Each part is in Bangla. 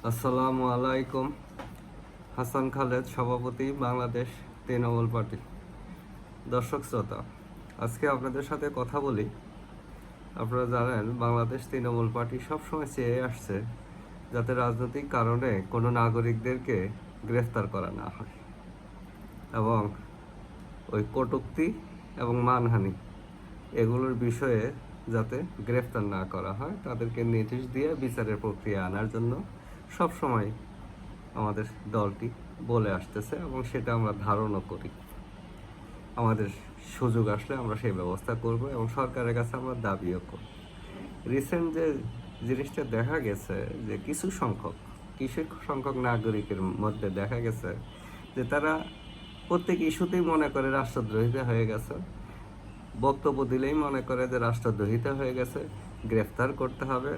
আসসালামু আলাইকুম। হাসান খালেদ, সভাপতি, বাংলাদেশ তৃণমূল পার্টি। দর্শক শ্রোতা, আজকে আপনাদের সাথে কথা বলি। আপনারা জানেন, বাংলাদেশ তৃণমূল পার্টি সবসময় চেয়ে আসছে যাতে রাজনৈতিক কারণে কোনো নাগরিকদেরকে গ্রেফতার করা না হয় এবং ওই কটূক্তি এবং মানহানি এগুলোর বিষয়ে যাতে গ্রেফতার না করা হয়, তাদেরকে নির্দেশ দিয়ে বিচারের প্রক্রিয়া আনার জন্য সবসময় আমাদের দলটি বলে আসতেছে এবং সেটা আমরা ধারণও করি। আমাদের সুযোগ আসলে আমরা সেই ব্যবস্থা করব এবং সরকারের কাছে আমরা দাবিও করব। রিসেন্ট যে জিনিসটা দেখা গেছে যে কিছু সংখ্যক নাগরিকের মধ্যে দেখা গেছে যে তারা প্রত্যেক ইস্যুতেই মনে করে রাষ্ট্রদ্রোহিতা হয়ে গেছে, বক্তব্য দিলেই মনে করে যে রাষ্ট্রদ্রোহিতা হয়ে গেছে, গ্রেফতার করতে হবে,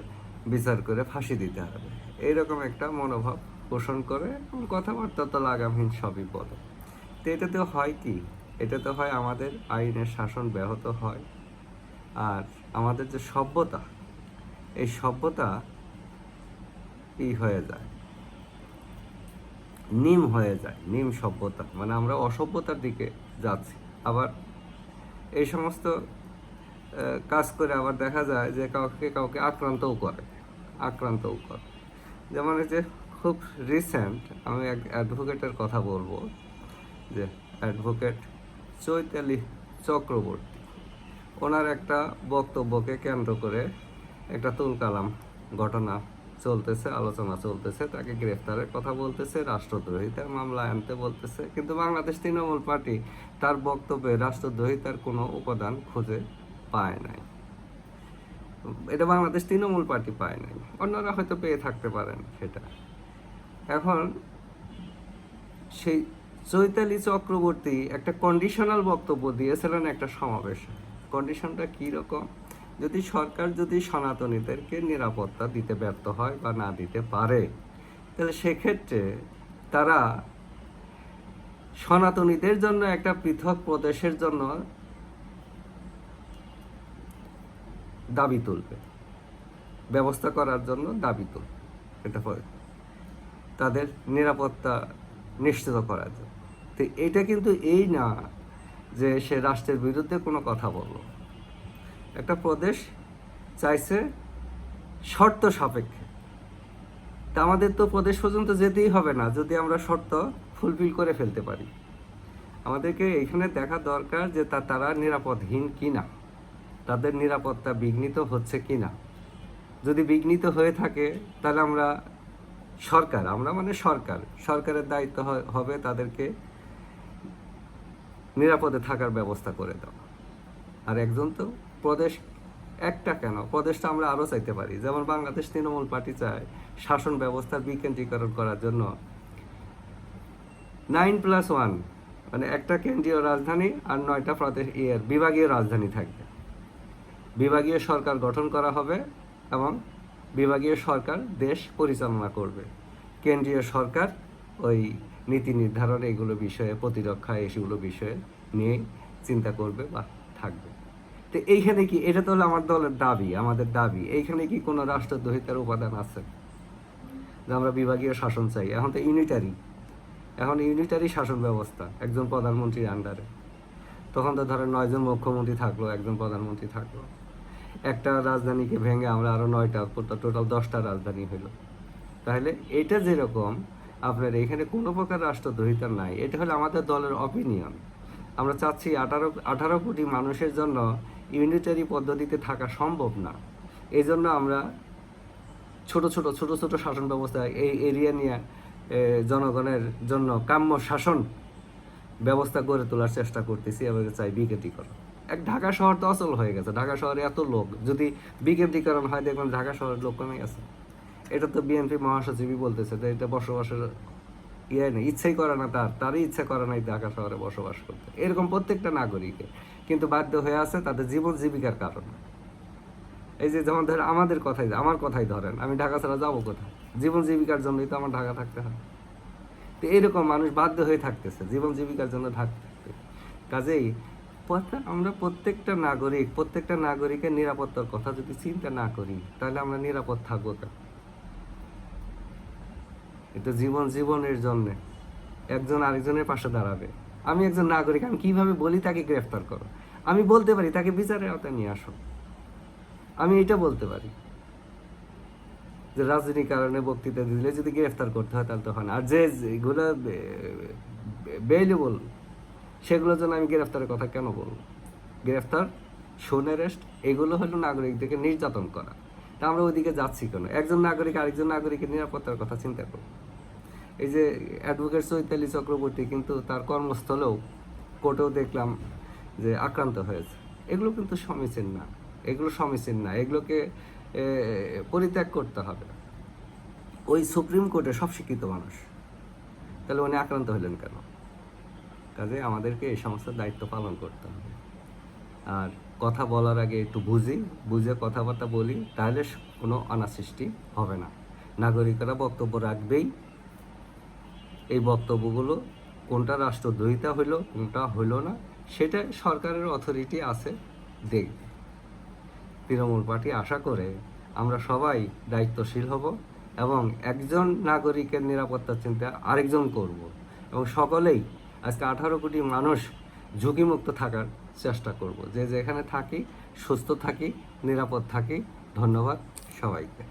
বিচার করে ফাঁসি দিতে হবে, এইরকম একটা মনোভাব পোষণ করে এবং কথাবার্তা তো লাগামহীন সবই বলে। তো এটাতে হয় কি, এটাতে হয় আমাদের আইনের শাসন ব্যাহত হয়, আর আমাদের যে সভ্যতা, এই সভ্যতা হয়ে যায়, নিম সভ্যতা, মানে আমরা অসভ্যতার দিকে যাচ্ছি। আবার এই সমস্ত কাজ করে আবার দেখা যায় যে কাউকে আক্রান্তও করে। যেমন এই যে খুব রিসেন্ট আমি এক অ্যাডভোকেটের কথা বলবো, যে অ্যাডভোকেট চৈতালি চক্রবর্তী, ওনার একটা বক্তব্যকে কেন্দ্র করে একটা তুলকালাম ঘটনা চলতেছে, আলোচনা চলতেছে, তাকে গ্রেফতারের কথা বলতেছে, রাষ্ট্রদ্রোহিতার মামলা আনতে বলতেছে, কিন্তু বাংলাদেশ তৃণমূল পার্টি তার বক্তব্যে রাষ্ট্রদ্রোহিতার কোনো উপাদান খুঁজে পায় নাই। এটা বাংলাদেশ তৃণমূল পার্টি পায় নাই, অন্যরা হয়তো পেয়ে থাকতে পারেন সেটা। এখন সেই চৈতালি চক্রবর্তী একটা কন্ডিশনাল বক্তব্য দিয়েছিলেন একটা সমাবেশে। কন্ডিশনটা কী রকম? যদি সনাতনীদেরকে নিরাপত্তা দিতে ব্যর্থ হয় বা না দিতে পারে, তাহলে সেক্ষেত্রে তারা সনাতনীদের জন্য একটা পৃথক প্রদেশের জন্য দাবি তুলবে, ব্যবস্থা করার জন্য দাবি তুলবে, এটা তাদের নিরাপত্তা নিশ্চিত করার জন্য। তো এটা কিন্তু এই না যে সে রাষ্ট্রের বিরুদ্ধে কোনো কথা বলল। একটা প্রদেশ চাইছে শর্ত সাপেক্ষে, তা আমাদের তো প্রদেশ পর্যন্ত যেতেই হবে না যদি আমরা শর্ত ফুলফিল করে ফেলতে পারি। আমাদেরকে এখানে দেখা দরকার যে তারা নিরাপদহীন কিনা, তাদের নিরাপত্তা বিঘ্নিত হচ্ছে কিনা। যদি বিঘ্নিত হয়ে থাকে তাহলে সরকারের দায়িত্ব হবে তাদেরকে নিরাপদে থাকার ব্যবস্থা করে দেওয়া। আর একজন তো প্রদেশ একটা কেন, প্রদেশটা আমরা আরও চাইতে পারি। যেমন বাংলাদেশ তৃণমূল পার্টি চায় শাসন ব্যবস্থার বিকেন্দ্রীকরণ করার জন্য 9+1, মানে একটা কেন্দ্রীয় রাজধানী আর 9টা বিভাগীয় রাজধানী থাকবে। বিভাগীয় সরকার গঠন করা হবে এবং বিভাগীয় সরকার দেশ পরিচালনা করবে। কেন্দ্রীয় সরকার ওই নীতি নির্ধারণ, এগুলো বিষয়ে, প্রতিরক্ষা, এগুলো বিষয়ে নিয়ে চিন্তা করবে বা থাকবে। তো এইখানে কি, এটা তো হলো আমার দলের দাবি, আমাদের দাবি, এইখানে কি কোনো রাষ্ট্রদ্রোহিতার উপাদান আছে? যে আমরা বিভাগীয় শাসন চাই। এখন ইউনিটারি শাসন ব্যবস্থা, একজন প্রধানমন্ত্রীর আন্ডারে। তখন তো ধরেন 9 জন মুখ্যমন্ত্রী থাকলো, একজন প্রধানমন্ত্রী থাকলো। একটা রাজধানীকে ভেঙে আমরা আরও 9টা, টোটাল 10টা রাজধানী হইল। তাহলে এটা যেরকম আপনার এখানে কোনো প্রকার রাষ্ট্রদ্রোহিতা নাই, এটা হলো আমাদের দলের অপিনিয়ন। আমরা চাচ্ছি 18 কোটি মানুষের জন্য ইউনিটারি পদ্ধতিতে থাকা সম্ভব না। এই জন্য আমরা ছোট ছোট শাসন ব্যবস্থা, এই এরিয়া নিয়ে জনগণের জন্য কাম্য শাসন ব্যবস্থা গড়ে তোলার চেষ্টা করতেছি এবং চাই বিকেন্দ্রীকরণ। ঢাকা শহর তো অচল হয়ে গেছে। ঢাকা শহরে এত লোক, যদি বিকেন্দ্রীকরণ হয় দেখবেন ঢাকা শহরের লোক কমে গেছে। এটা তো বিএনপি মহাসচিবই বলতেছে যে এটা বসবাসের নেই, ইচ্ছাই করে না, তারই ইচ্ছা করে নাই ঢাকা শহরে বসবাস করতে। এরকম প্রত্যেকটা নাগরিকে কিন্তু বাধ্য হয়ে আছে তাদের জীবন জীবিকার কারণে। এই যে যেমন ধরেন আমার কথাই ধরেন, আমি ঢাকা ছাড়া যাবো কোথায়? জীবন জীবিকার জন্যই তো আমার ঢাকা থাকতে হয়। তো এরকম মানুষ বাধ্য হয়ে থাকতেছে জীবন জীবিকার জন্য থাকতে। কাজেই আমরা প্রত্যেকটা নাগরিকের নিরাপত্তার কথা যদি চিন্তা না করি, তাহলে আমরা নিরাপদ থাকবো কেন? এটা জীবনের জন্যে একজন আরেকজনের পাশে দাঁড়াবে। আমি একজন নাগরিক, আমি কিভাবে বলি তাকে গ্রেফতার করো? আমি বলতে পারি তাকে বিচারের আওতায় নিয়ে আসো, আমি এটা বলতে পারি। যে রাজনীতির কারণে বক্তৃতা দিলে যদি গ্রেফতার করতে হয় তাহলে তো হয় না। আর যেগুলো বেইলেবল সেগুলোর জন্য আমি গ্রেফতারের কথা কেন বলবো? গ্রেফতার, শোন অ্যারেস্ট, এগুলো হলো নাগরিকদেরকে নির্যাতন করা। তা আমরা ওইদিকে যাচ্ছি কেন? একজন নাগরিক আরেকজন নাগরিকের নিরাপত্তার কথা চিন্তা করব। এই যে অ্যাডভোকেট চৈতালি চক্রবর্তী কিন্তু তার কর্মস্থলেও কোর্টেও দেখলাম যে আক্রান্ত হয়েছে। এগুলো কিন্তু সমীচীন না, এগুলোকে পরিত্যাগ করতে হবে। ওই সুপ্রিম কোর্টে সব শিক্ষিত মানুষ, তাহলে উনি আক্রান্ত হলেন কেন? কাজে আমাদেরকে এই সমস্ত দায়িত্ব পালন করতে হবে। আর কথা বলার আগে একটু বুঝে কথাবার্তা বলি, তাহলে কোনো অনাসৃষ্টি হবে না। নাগরিকরা বক্তব্য রাখবেই। এই বক্তব্যগুলো কোনটা রাষ্ট্রদ্রোহিতা হইলো, কোনটা হইলো না, সেটা সরকারের অথরিটি আছে, দেখবে। তৃণমূল পার্টি আশা করে আমরা সবাই দায়িত্বশীল হব এবং একজন নাগরিকের নিরাপত্তার চিন্তা আরেকজন করব, এবং সকলেই আজকে 18 কোটি মানুষ ঝুঁকিমুক্ত থাকার চেষ্টা করব। যে যেখানে থাকি সুস্থ থাকি, নিরাপদ থাকি। ধন্যবাদ সবাইকে।